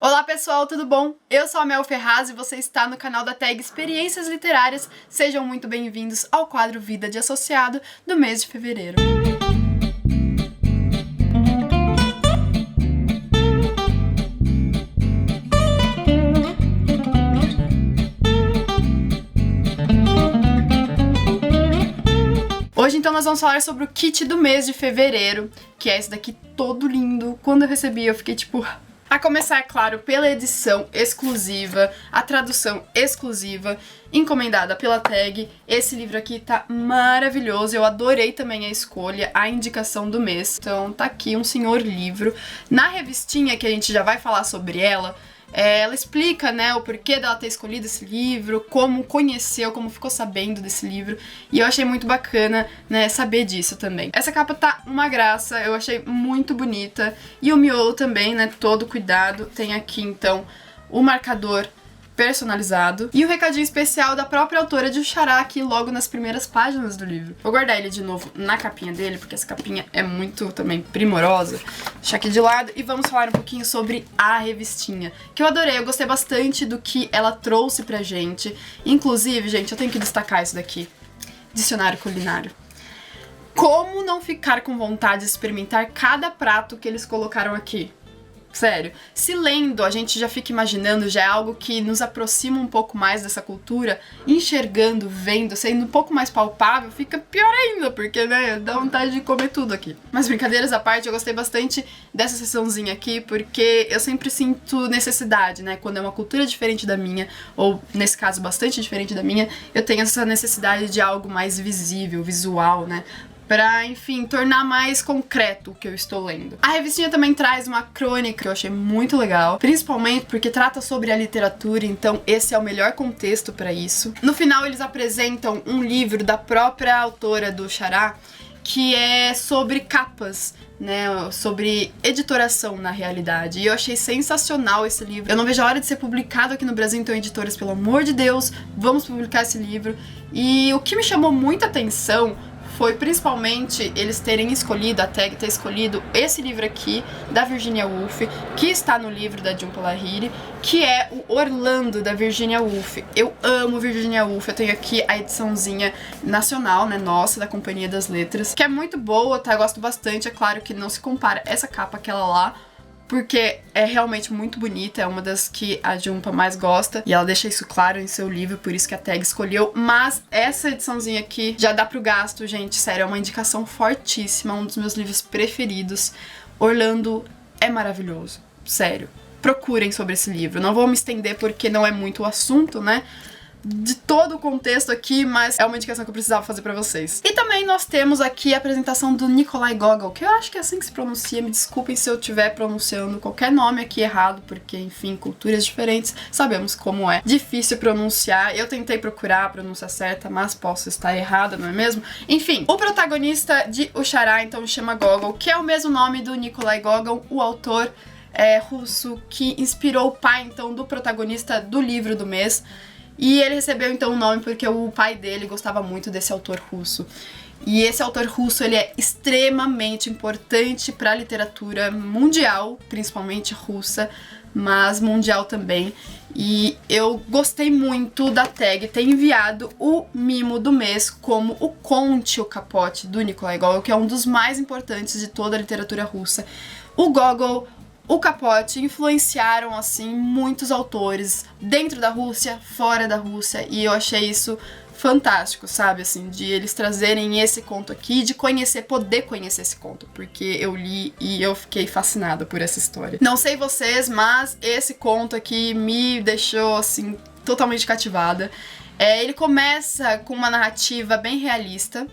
Olá pessoal, tudo bom? Eu sou a Mel Ferraz e você está no canal da tag Experiências Literárias. Sejam muito bem-vindos ao quadro Vida de Associado do mês de fevereiro. Hoje então nós vamos falar sobre o kit do mês de fevereiro, que é esse daqui todo lindo. Quando eu recebi eu fiquei tipo... A começar, claro, pela edição exclusiva, a tradução exclusiva, encomendada pela tag. Esse livro aqui tá maravilhoso, eu adorei também a escolha, a indicação do mês. Então tá aqui um senhor livro. Na revistinha, que a gente já vai falar sobre ela, ela explica, né, o porquê dela ter escolhido esse livro, como conheceu, como ficou sabendo desse livro, e eu achei muito bacana, né, saber disso também. Essa capa tá uma graça, eu achei muito bonita, e o miolo também, né, todo cuidado. Tem aqui, então, o marcador personalizado e o recadinho especial da própria autora de O Xará aqui logo nas primeiras páginas do livro. Vou guardar ele de novo na capinha dele, porque essa capinha é muito também primorosa. Deixar aqui de lado e vamos falar um pouquinho sobre a revistinha, que eu adorei, eu gostei bastante do que ela trouxe pra gente. Inclusive, gente, eu tenho que destacar isso daqui. Dicionário culinário. Como não ficar com vontade de experimentar cada prato que eles colocaram aqui? Sério, se lendo a gente já fica imaginando, já é algo que nos aproxima um pouco mais dessa cultura, enxergando, vendo, sendo um pouco mais palpável, fica pior ainda, porque, né, dá vontade de comer tudo aqui. Mas brincadeiras à parte, eu gostei bastante dessa sessãozinha aqui, porque eu sempre sinto necessidade, né, quando é uma cultura diferente da minha, ou nesse caso bastante diferente da minha, eu tenho essa necessidade de algo mais visível, visual, né, pra, enfim, tornar mais concreto o que eu estou lendo. A revistinha também traz uma crônica que eu achei muito legal, principalmente porque trata sobre a literatura, então esse é o melhor contexto pra isso. No final eles apresentam um livro da própria autora do Xará, que é sobre capas, né, sobre editoração na realidade, e eu achei sensacional esse livro. Eu não vejo a hora de ser publicado aqui no Brasil, então editoras, pelo amor de Deus, vamos publicar esse livro. E o que me chamou muita atenção foi principalmente eles terem escolhido, a tag ter escolhido esse livro aqui, da Virginia Woolf, que está no livro da Jhumpa Lahiri, que é o Orlando, da Virginia Woolf. Eu amo Virginia Woolf, eu tenho aqui a ediçãozinha nacional, né, nossa, da Companhia das Letras, que é muito boa, tá, eu gosto bastante, é claro que não se compara essa capa àquela lá, porque é realmente muito bonita, é uma das que a Jhumpa mais gosta, e ela deixa isso claro em seu livro, por isso que a tag escolheu, mas essa ediçãozinha aqui já dá pro gasto, gente, sério, é uma indicação fortíssima, um dos meus livros preferidos. Orlando é maravilhoso, sério. Procurem sobre esse livro, não vou me estender porque não é muito o assunto, né, de todo o contexto aqui, mas é uma indicação que eu precisava fazer pra vocês. E também nós temos aqui a apresentação do Nikolai Gogol, que eu acho que é assim que se pronuncia, me desculpem se eu estiver pronunciando qualquer nome aqui errado, porque, enfim, culturas diferentes, sabemos como é difícil pronunciar. Eu tentei procurar a pronúncia certa, mas posso estar errada, não é mesmo? Enfim, o protagonista de O Xará, então, chama Gogol, que é o mesmo nome do Nikolai Gogol, o autor russo que inspirou o pai, então, do protagonista do livro do mês. E ele recebeu então o nome porque o pai dele gostava muito desse autor russo. E esse autor russo, ele é extremamente importante para a literatura mundial, principalmente russa, mas mundial também. E eu gostei muito da tag ter enviado o mimo do mês como o Conte o Capote, do Nikolai Gogol, que é um dos mais importantes de toda a literatura russa. O Gogol, o Capote influenciaram, assim, muitos autores dentro da Rússia, fora da Rússia, e eu achei isso fantástico, sabe, assim, de eles trazerem esse conto aqui, de conhecer, poder conhecer esse conto, porque eu li e eu fiquei fascinada por essa história. Não sei vocês, mas esse conto aqui me deixou, assim, totalmente cativada. Ele começa com uma narrativa bem realista,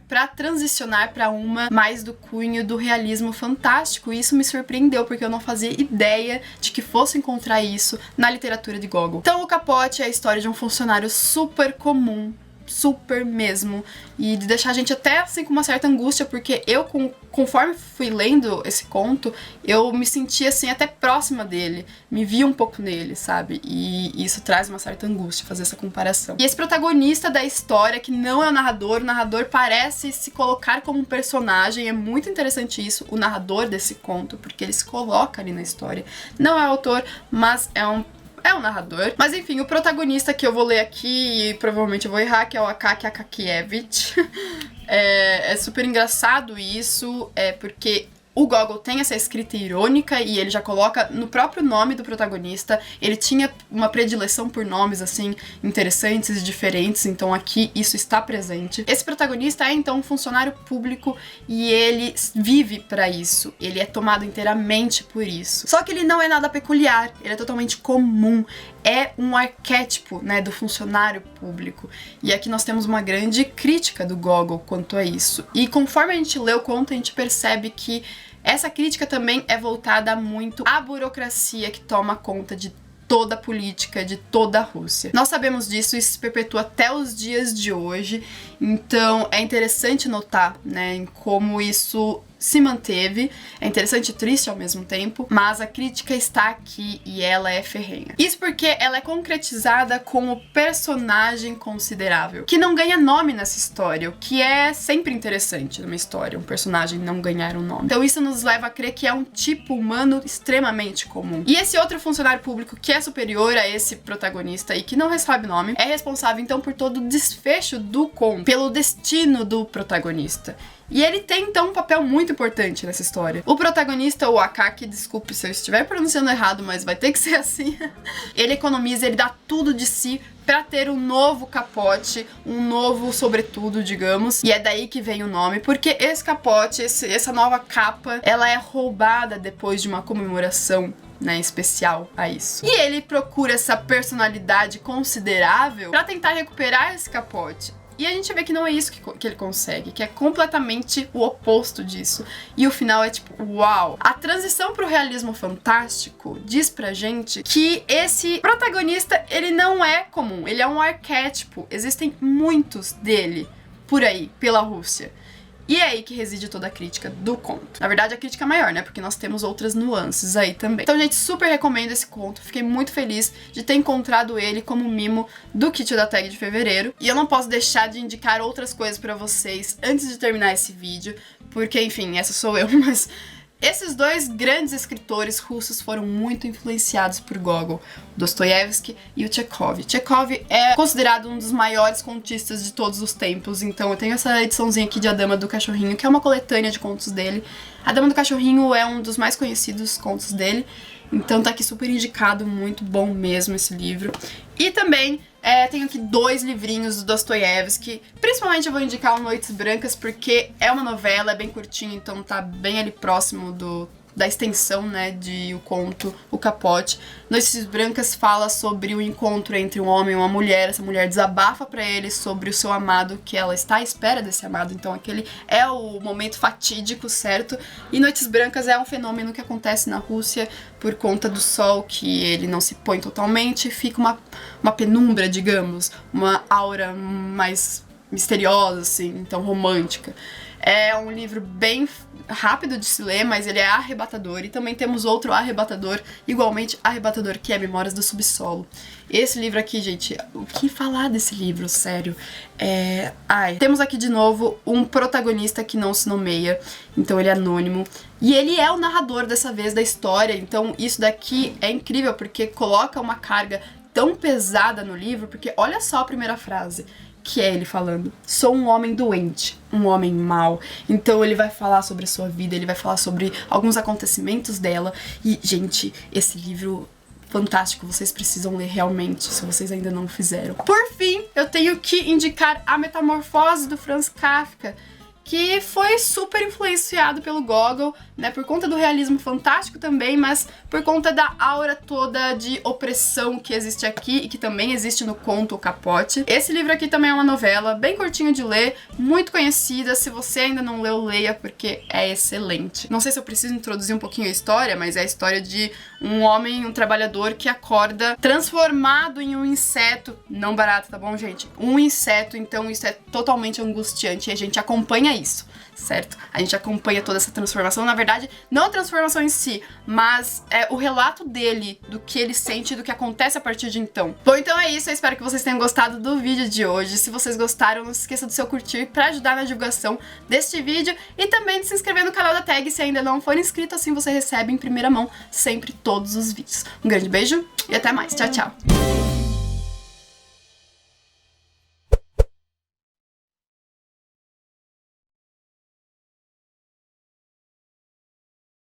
pra transicionar pra uma mais do cunho do realismo fantástico, e isso me surpreendeu, porque eu não fazia ideia de que fosse encontrar isso na literatura de Gogol. Então, O Capote é a história de um funcionário super comum, super mesmo. E de deixar a gente até assim com uma certa angústia, porque eu, conforme fui lendo esse conto, eu me senti assim até próxima dele, me vi um pouco nele, sabe? E isso traz uma certa angústia fazer essa comparação. E esse protagonista da história, que não é o narrador parece se colocar como um personagem, é muito interessante isso, o narrador desse conto, porque ele se coloca ali na história. Não é autor, mas é um narrador. Mas enfim, o protagonista que eu vou ler aqui, e provavelmente eu vou errar, que é o Akaki Akakievich. É super engraçado isso, porque o Gogol tem essa escrita irônica e ele já coloca no próprio nome do protagonista. Ele tinha uma predileção por nomes, assim, interessantes e diferentes, então aqui isso está presente. Esse protagonista é, então, um funcionário público e ele vive pra isso. Ele é tomado inteiramente por isso. Só que ele não é nada peculiar, ele é totalmente comum. É um arquétipo, né, do funcionário público. E aqui nós temos uma grande crítica do Gogol quanto a isso. E conforme a gente lê o conto, a gente percebe que essa crítica também é voltada muito à burocracia que toma conta de toda a política, de toda a Rússia. Nós sabemos disso, isso se perpetua até os dias de hoje, então é interessante notar, né, em como isso se manteve. É interessante e triste ao mesmo tempo, mas a crítica está aqui e ela é ferrenha. Isso porque ela é concretizada com o personagem considerável, que não ganha nome nessa história, o que é sempre interessante numa história, um personagem não ganhar um nome. Então isso nos leva a crer que é um tipo humano extremamente comum. E esse outro funcionário público que é superior a esse protagonista e que não recebe nome, é responsável então por todo o desfecho do conto, pelo destino do protagonista. E ele tem, então, um papel muito importante nessa história. O protagonista, o Akaki, desculpe se eu estiver pronunciando errado, mas vai ter que ser assim. Ele economiza, ele dá tudo de si pra ter um novo capote, um novo sobretudo, digamos. E é daí que vem o nome, porque esse capote, essa nova capa, ela é roubada depois de uma comemoração, né, especial a isso. E ele procura essa personalidade considerável pra tentar recuperar esse capote. E a gente vê que não é isso que ele consegue, que é completamente o oposto disso. E o final é tipo, uau! A transição pro realismo fantástico diz pra gente que esse protagonista, ele não é comum, ele é um arquétipo. Existem muitos dele por aí, pela Rússia. E é aí que reside toda a crítica do conto. Na verdade, a crítica é maior, né? Porque nós temos outras nuances aí também. Então, gente, super recomendo esse conto. Fiquei muito feliz de ter encontrado ele como mimo do kit da tag de fevereiro. E eu não posso deixar de indicar outras coisas pra vocês antes de terminar esse vídeo. Porque, enfim, essa sou eu, mas... esses dois grandes escritores russos foram muito influenciados por Gogol, Dostoiévski e o Chekhov. Chekhov é considerado um dos maiores contistas de todos os tempos, então eu tenho essa ediçãozinha aqui de A Dama do Cachorrinho, que é uma coletânea de contos dele. A Dama do Cachorrinho é um dos mais conhecidos contos dele, então tá aqui super indicado, muito bom mesmo esse livro. E também tenho aqui 2 livrinhos do Dostoiévski. Principalmente eu vou indicar o Noites Brancas, porque é uma novela, é bem curtinho, então tá bem ali próximo da extensão, né, de o conto O Capote. Noites Brancas fala sobre o encontro entre um homem e uma mulher. Essa mulher desabafa pra ele sobre o seu amado, que ela está à espera desse amado, então aquele é o momento fatídico, certo? E Noites Brancas é um fenômeno que acontece na Rússia por conta do sol, que ele não se põe totalmente, fica uma penumbra, digamos, uma aura mais misteriosa, assim, então romântica. É um livro bem rápido de se ler, mas ele é arrebatador. E também temos outro arrebatador, igualmente arrebatador, que é Memórias do Subsolo. Esse livro aqui, gente, o que falar desse livro, sério? Temos aqui de novo um protagonista que não se nomeia, então ele é anônimo. E ele é o narrador dessa vez da história, então isso daqui é incrível, porque coloca uma carga tão pesada no livro, porque olha só a primeira frase, que é ele falando: sou um homem doente, um homem mau. Então ele vai falar sobre a sua vida, ele vai falar sobre alguns acontecimentos dela. E, gente, esse livro fantástico, vocês precisam ler realmente, se vocês ainda não fizeram. Por fim, eu tenho que indicar A Metamorfose, do Franz Kafka, que foi super influenciado pelo Gogol, né, por conta do realismo fantástico também, mas por conta da aura toda de opressão que existe aqui e que também existe no conto O Capote. Esse livro aqui também é uma novela bem curtinha de ler, muito conhecida. Se você ainda não leu, leia, porque é excelente. Não sei se eu preciso introduzir um pouquinho a história, mas é a história de um homem, um trabalhador que acorda transformado em um inseto, não barato, tá bom, gente? Um inseto, então isso é totalmente angustiante e a gente acompanha isso, certo? A gente acompanha toda essa transformação, na verdade, não a transformação em si, mas o relato dele, do que ele sente e do que acontece a partir de então. Bom, então é isso, eu espero que vocês tenham gostado do vídeo de hoje. Se vocês gostaram, não se esqueça do seu curtir pra ajudar na divulgação deste vídeo e também de se inscrever no canal da Tag se ainda não for inscrito, assim você recebe em primeira mão sempre todos os vídeos. Um grande beijo e até mais, tchau, tchau!